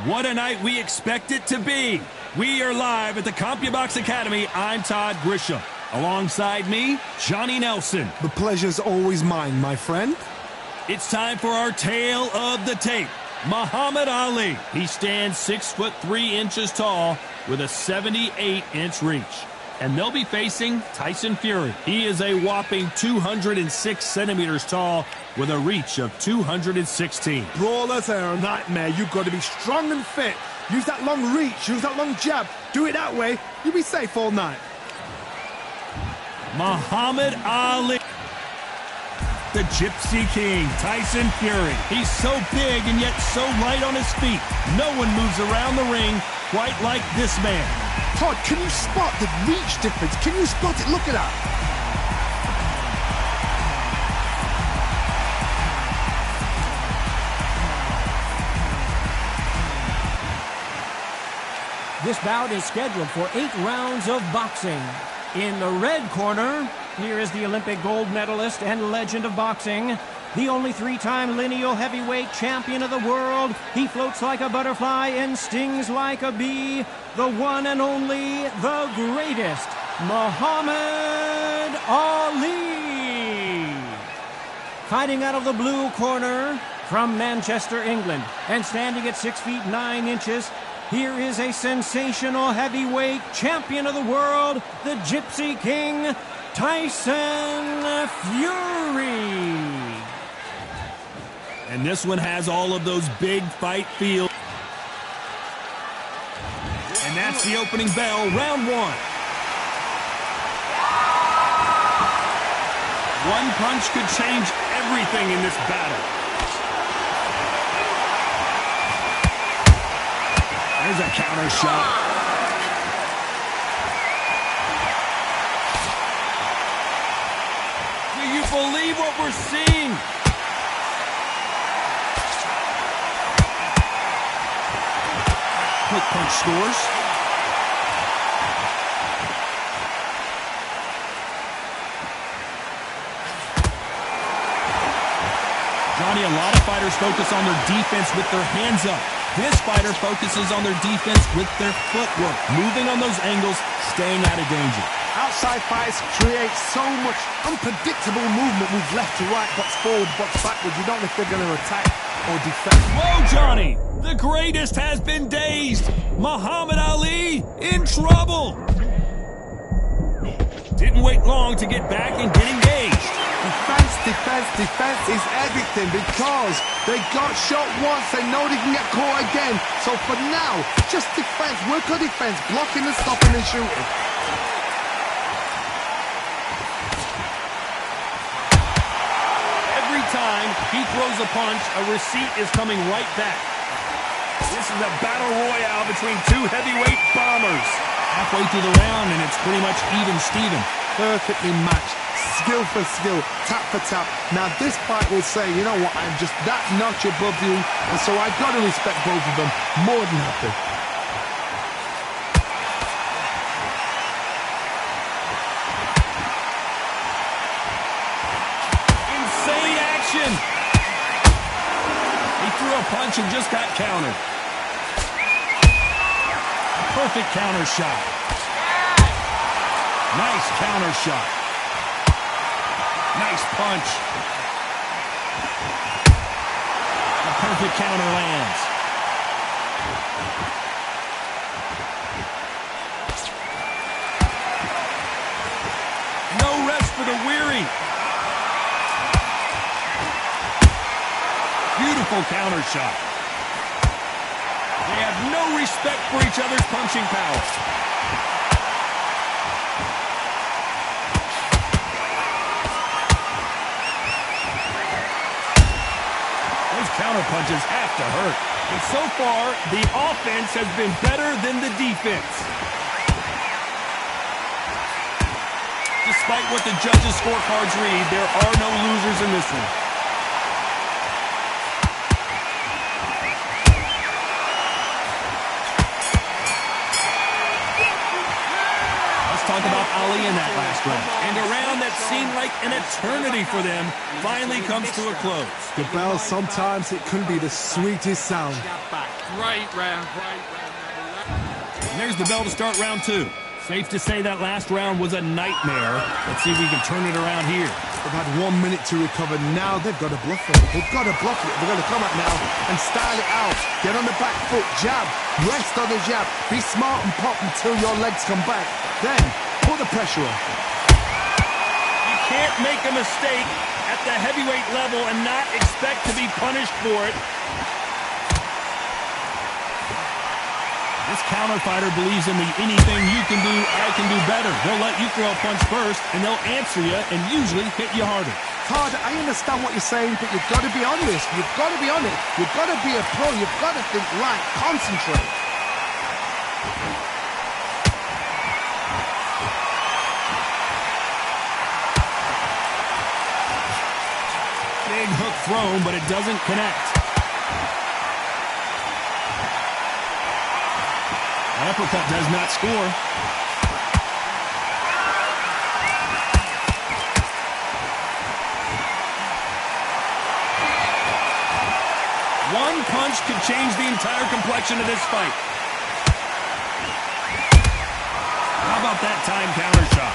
What a night we expect it to be. We are live at the CompuBox Academy. I'm Todd Grisham. Alongside me, Johnny Nelson. The pleasure's always mine, my friend. It's time for our tale of the tape. Muhammad Ali. He stands 6'3" tall with a 78-inch reach. And they'll be facing Tyson Fury. He is a whopping 206 centimeters tall with a reach of 216. Brawlers are a nightmare. You've got to be strong and fit. Use that long reach, use that long jab. Do it that way, you'll be safe all night. Muhammad Ali. The Gypsy King, Tyson Fury. He's so big and yet so light on his feet. No one moves around the ring quite like this man. Todd, can you spot the reach difference? Can you spot it? Look at that. This bout is scheduled for 8 rounds of boxing. In the red corner, here is the Olympic gold medalist and legend of boxing, the only 3-time lineal heavyweight champion of the world. He floats like a butterfly and stings like a bee. The one and only, the greatest, Muhammad Ali. Fighting out of the blue corner from Manchester, England, and standing at 6 feet 9 inches, here is a sensational heavyweight champion of the world, the Gypsy King, Tyson Fury. And this one has all of those big fight feel. And that's the opening bell, round 1. One punch could change everything in this battle. There's a counter shot. Do you believe what we're seeing? Quick punch scores. Johnny, a lot of fighters focus on their defense with their hands up. This fighter focuses on their defense with their footwork, moving on those angles, staying out of danger. Outside fights create so much unpredictable movement. Move left to right, box forward, box backwards. You don't know if they're going to attack or defend. Whoa, Johnny! The greatest has been dazed. Muhammad Ali in trouble. Didn't wait long to get back and get engaged. Defense, defense, defense is everything because they got shot once. They know they can get caught again. So for now, just defense. Work on defense, blocking and stopping and shooting. Every time he throws a punch, a receipt is coming right back. This is a battle royale between two heavyweight bombers. Halfway through the round, and it's pretty much even Steven. Perfectly matched. Skill for skill, tap for tap. Now this fight will say, you know what, I'm just that notch above you, and so I've got to respect both of them. More than happy. Insane action! He threw a punch and just got countered. Perfect counter shot. Nice counter shot. Nice punch. A perfect counter lands. No rest for the weary. Beautiful counter shot. They have no respect for each other's punching power. Counter punches have to hurt. And so far, the offense has been better than the defense. Despite what the judges' scorecards read, there are no losers in this one. Let's talk about Ali in that last round. And a round that seemed like an eternity for them finally comes to a close. The bell, sometimes it can be the sweetest sound. Great round. And there's the bell to start round 2. Safe to say that last round was a nightmare. Let's see if we can turn it around here. They've had 1 minute to recover. Now they've got to bluff it. They've got to bluff it. They're going to come up now and style it out. Get on the back foot, jab, rest on the jab. Be smart and pop until your legs come back. Then put the pressure on. You can't make a mistake at the heavyweight level and not expect to be punished for it. This counter fighter believes in the anything you can do, I can do better. They'll let you throw a punch first, and they'll answer you and usually hit you harder. Todd, I understand what you're saying, but you've got to be honest. You've got to be honest. You've got to be a pro. You've got to think right. Concentrate. Big hook thrown, but it doesn't connect. Uppercut does not score. One punch could change the entire complexion of this fight. How about that time counter shot?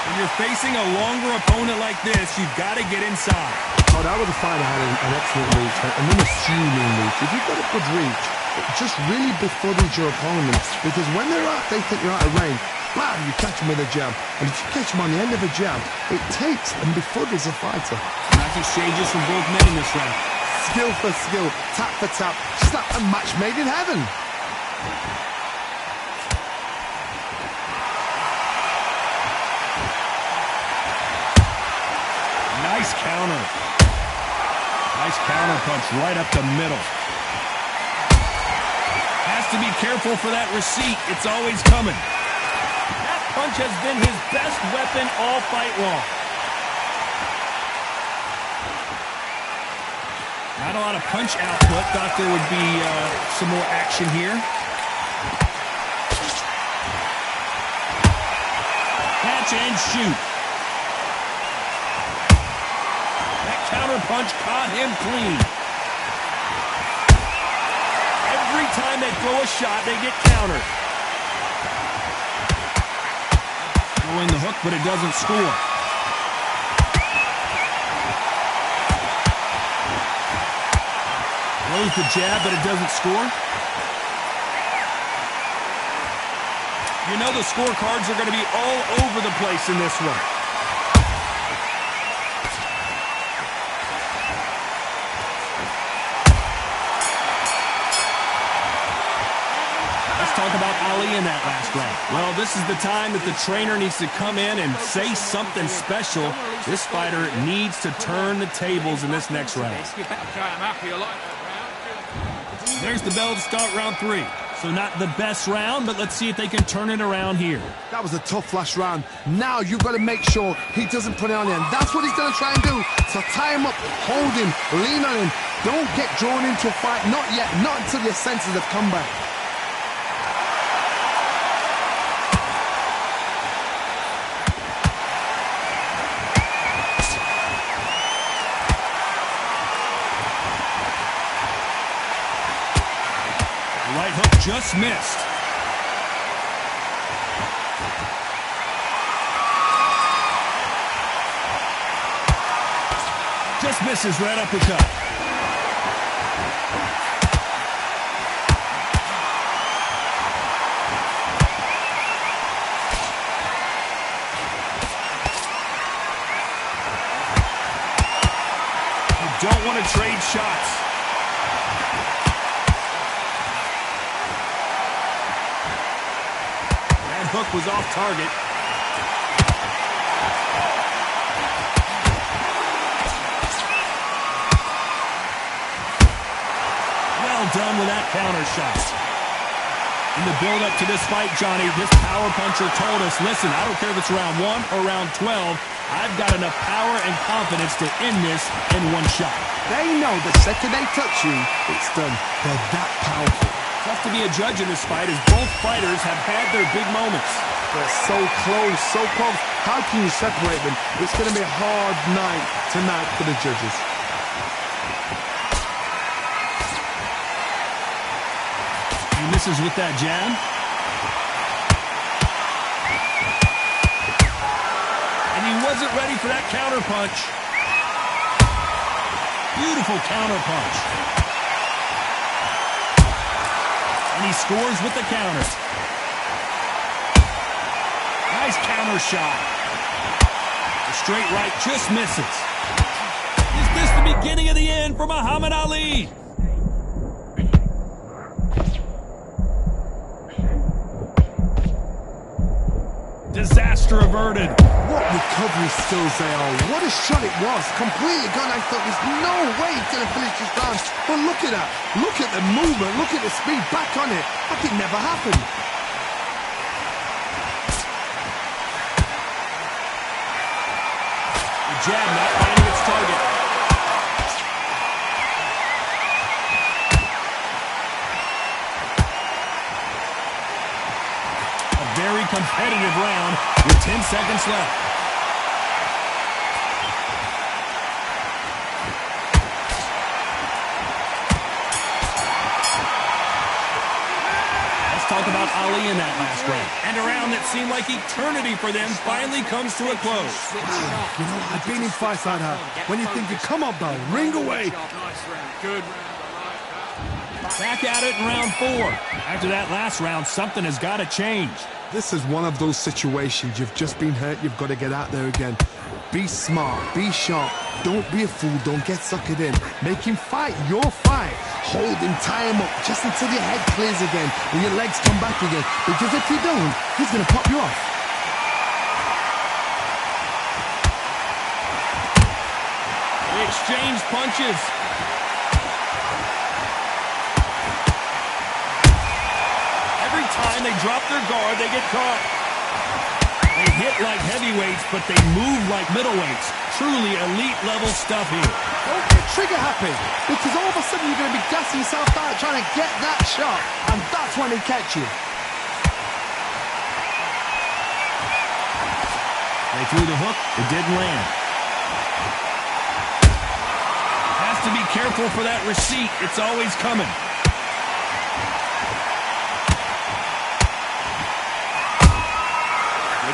When you're facing a longer opponent like this, you've got to get inside. Oh, that was a fight that had an excellent reach, an unassuming reach. If you've got a good reach, it just really befuddles your opponent, because when they think you're out of range, bam, you catch them with a jab. And if you catch them on the end of a jab, it takes and befuddles the fighter. Nice exchanges from both men in this round. Skill for skill, tap for tap, just like a match made in heaven. Nice counter. Nice counter punch right up the middle. Has to be careful for that receipt. It's always coming. That punch has been his best weapon all fight long. Not a lot of punch output. Thought there would be some more action here. Catch and shoot. Counter punch caught him clean. Every time they throw a shot, they get countered. Throwing the hook, but it doesn't score. Throws the jab, but it doesn't score. You know the scorecards are going to be all over the place in this one. Talk about Ali in that last round. Well, this is the time that the trainer needs to come in and say something special. This fighter needs to turn the tables in this next round. There's the bell to start round 3. So not the best round, but let's see if they can turn it around here. That was a tough last round. Now you've got to make sure he doesn't put it on him. That's what he's going to try and do. So tie him up, hold him, lean on him. Don't get drawn into a fight. Not yet. Not until your senses have come back. Right hook just missed. Just misses right uppercut. You don't want to trade shots. Hook was off target. Well done with that counter shot. In the build-up to this fight, Johnny, this power puncher told us, listen, I don't care if it's round 1 or round 12, I've got enough power and confidence to end this in one shot. They know the second they touch you, it's done. They're that powerful. Tough tough to be a judge in this fight as both fighters have had their big moments. They're so close, so close. How can you separate them? It's going to be a hard night tonight for the judges. He misses with that jab. And he wasn't ready for that counter punch. Beautiful counter punch. And he scores with the counter. Nice counter shot. The straight right just misses. Is this the beginning of the end for Muhammad Ali? Disaster averted. What recovery skills they are. What a shot it was. Completely gone. I thought there's no way he's going to finish this round. But look at that. Look at the movement. Look at the speed. Back on it. Like it never happened. The jab not finding its target. Very competitive round with 10 seconds left. Let's talk about Ali in that last round. And a round that seemed like eternity for them finally comes to a close. You know, I've been in fights like that. When you're thinking, come on, Bell, ring away. Nice round. Good round. Back at it in round 4. After that last round, something has got to change. This is one of those situations. You've just been hurt. You've got to get out there again. Be smart. Be sharp. Don't be a fool. Don't get suckered in. Make him fight your fight. Hold him, tie him up just until your head clears again and your legs come back again. Because if you don't, he's going to pop you off. They exchange punches. Every time they drop their guard, they get caught. They hit like heavyweights, but they move like middleweights. Truly elite-level stuff here. Don't get trigger happy, because all of a sudden you're going to be gassing yourself out trying to get that shot, and that's when he catch you. They threw the hook. It didn't land. Has to be careful for that receipt. It's always coming.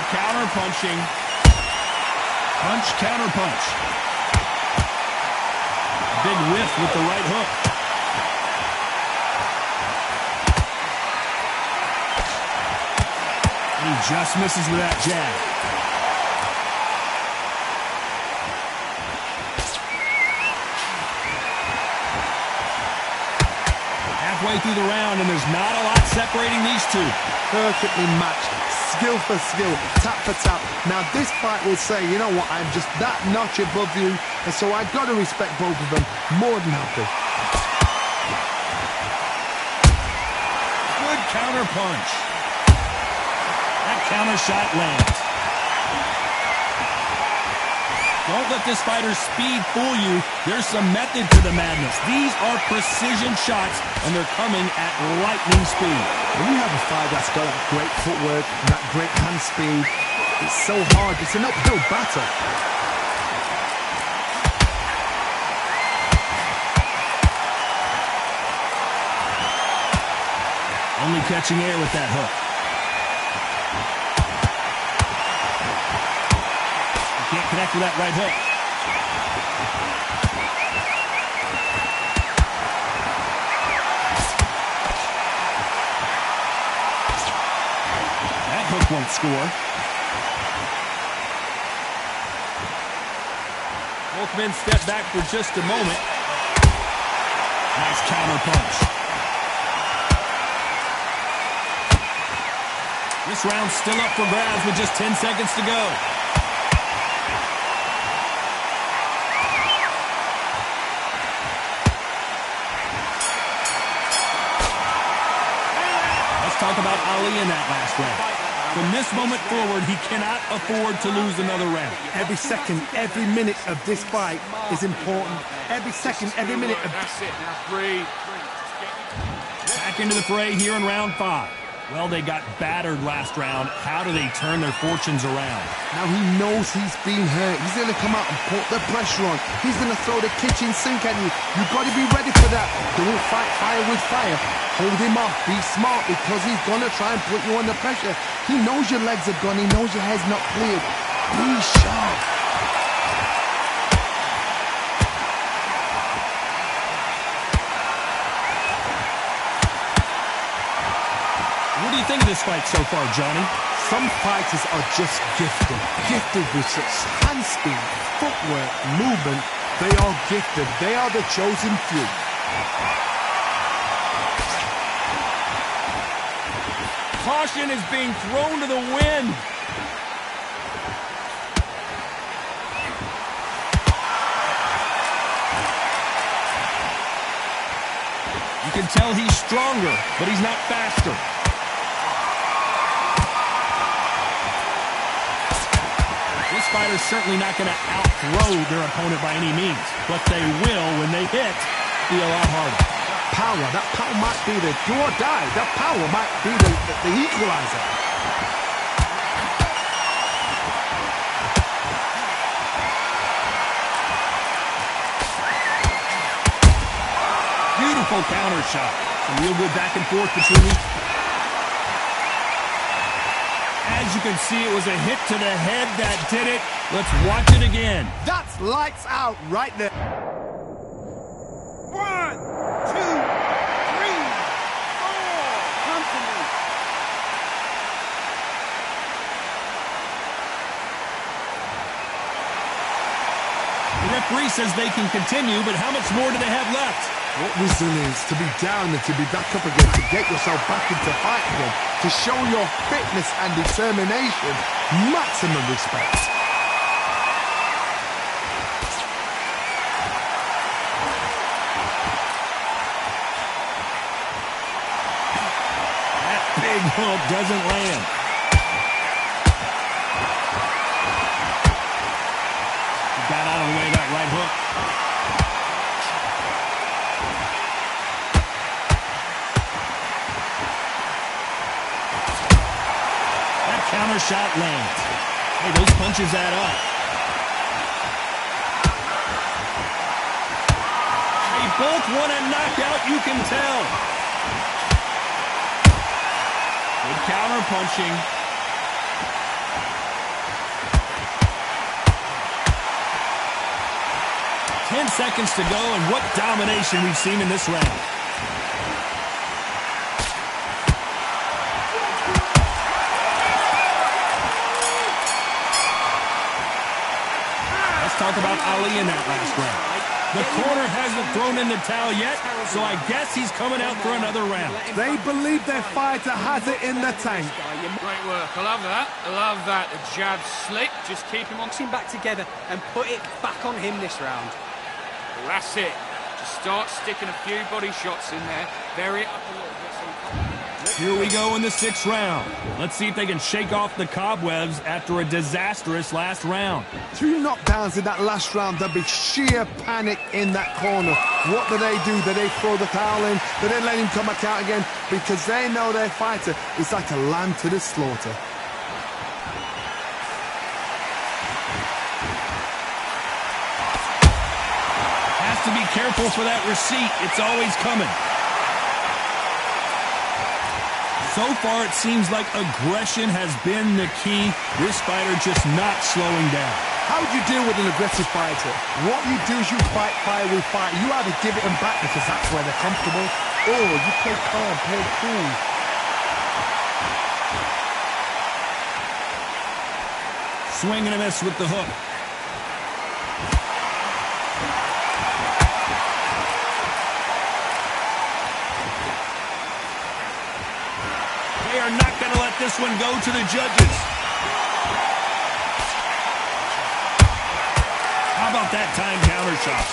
Counter punching. Punch, counter punch. Big whiff with the right hook. And he just misses with that jab. Halfway through the round, and there's not a lot separating these two. Perfectly matched. Skill for skill, tap for tap. Now this fight will say, you know what, I'm just that notch above you, and so I've got to respect both of them more than happy. Good counter punch. That counter shot lands. Don't let this fighter's speed fool you. There's some method to the madness. These are precision shots, and they're coming at lightning speed. When you have a fight that's got that great footwork, that great hand speed, it's so hard. It's an uphill battle. Only catching air with that hook. Can't connect with that right hook. That hook won't score. Both men step back for just a moment. Nice counter punch. This round's still up for grabs with just 10 seconds to go. Talk about Ali in that last round. From this moment forward, he cannot afford to lose another round. Every second, every minute of this fight is important. Every second, every minute of... That's it now. Breathe. Back back into the fray here in round 5. Well, they got battered last round. How do they turn their fortunes around? Now he knows he's been hurt. He's going to come out and put the pressure on. He's going to throw the kitchen sink at you. You've got to be ready for that. Don't fight fire with fire. Hold him off. Be smart because he's going to try and put you under pressure. He knows your legs are gone. He knows your head's not cleared. Be sharp. What do you think of this fight so far, Johnny? Some fighters are just gifted. Gifted with such hand speed, footwork, movement. They are gifted. They are the chosen few. Caution is being thrown to the wind. You can tell he's stronger, but he's not faster. This fighter's certainly not going to outthrow their opponent by any means, but they will, when they hit, be a lot harder. That power might be the do or die. That power might be the equalizer. Beautiful counter shot. Some real good back and forth between these. As you can see, it was a hit to the head that did it. Let's watch it again. That's lights out right there. 1, 2, 3, 4. Come to me. The referee says they can continue, but how much more do they have left? What resilience to be down and to be back up again, to get yourself back into fight again, to show your fitness and determination. Maximum respect. That big hook doesn't land. He got out of the way of that right hook. Counter shot lands. Hey, those punches add up. They both want a knockout, you can tell. Good counter punching. 10 seconds to go, and what domination we've seen in this round. Talk about Ali in that last round. The corner hasn't thrown in the towel yet, so I guess he's coming out for another round. They believe their fighter has it in the tank. Great work. I love that. I love that. The jab slick. Just keep him on. Him back together and put it back on him this round. Well, that's it. Just start sticking a few body shots in there. Vary it up a little bit. Here we go in the 6th round. Let's see if they can shake off the cobwebs after a disastrous last round. 2 knockdowns in that last round. There'll be sheer panic in that corner. What do? Do they throw the towel in? Do they let him come back out again? Because they know their fighter is like a lamb to the slaughter. Has to be careful for that receipt. It's always coming. So far, it seems like aggression has been the key. This fighter just not slowing down. How do you deal with an aggressive fighter? What you do is you fight fire with fire. You either give it them back because that's where they're comfortable, or you play calm, play cool. Swing and a miss with the hook. They are not going to let this one go to the judges. How about that time counter shot?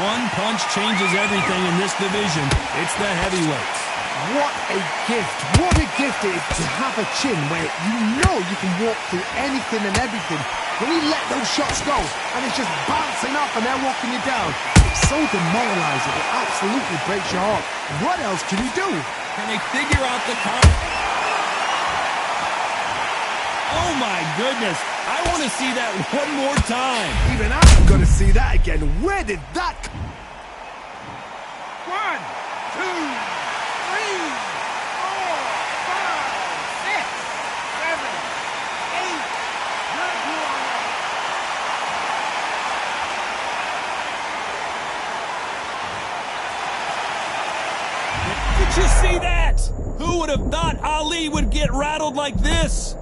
One punch changes everything in this division. It's the heavyweights. What a gift. What a gift it is to have a chin where you know you can walk through anything and everything. When you let those shots go and it's just bouncing off and they're walking you down, it's so demoralizing. It absolutely breaks your heart. What else can you do? Can they figure out the counter? Oh my goodness. I want to see that one more time. Even I'm going to see that again. Where did that come? 1, 2, 3, 4, 5, 6, 7, 8. Did you see that? Who would have thought Ali would get rattled like this?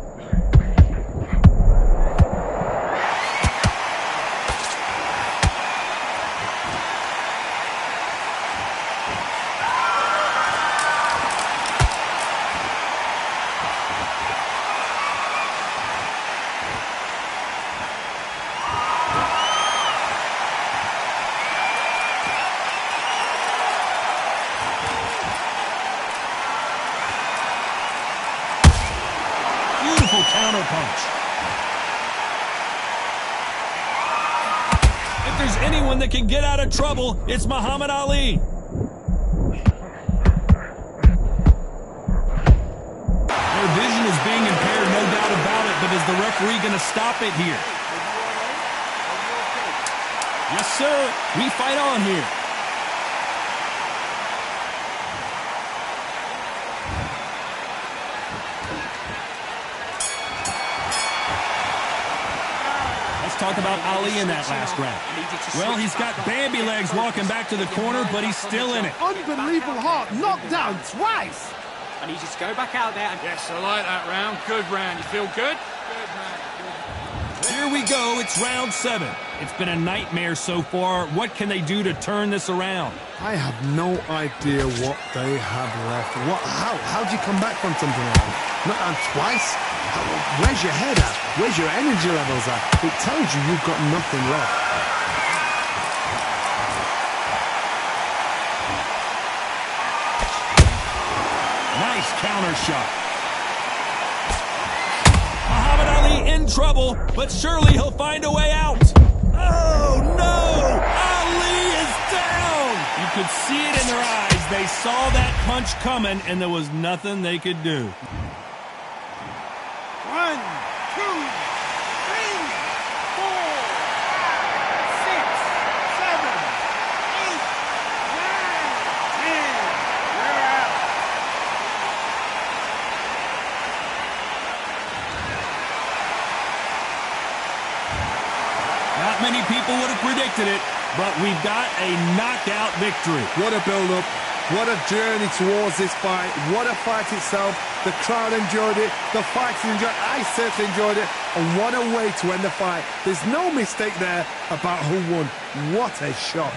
Counterpunch. If there's anyone that can get out of trouble, it's Muhammad Ali. Their vision is being impaired, no doubt about it, but is the referee going to stop it here? Yes, sir. We fight on here. Talk about Ali in that last round. Well, he's got Bambi legs walking back to the corner, but he's still in it. Unbelievable heart, knocked down twice. I need you to go back out there and... Yes, I like that round. Good round. You feel good? Here we go. It's round 7. It's been a nightmare so far. What can they do to turn this around? I have no idea what they have left. How do you come back from something like that? Not down twice? Where's your head at? Where's your energy levels at? It tells you you've got nothing left. Nice counter shot. Muhammad Ali in trouble, but surely he'll find a way out. Oh, no! Ali is down! You could see it in their eyes. They saw that punch coming, and there was nothing they could do. 1, 2, 3, 4, 5, 6, 7, 8, 9, 10. You're out. Not many people would have predicted it, but we've got a knockout victory. What a build-up. What a journey towards this fight. What a fight itself. The crowd enjoyed it. The fighters enjoyed it. I certainly enjoyed it. And what a way to end the fight. There's no mistake there about who won. What a shot.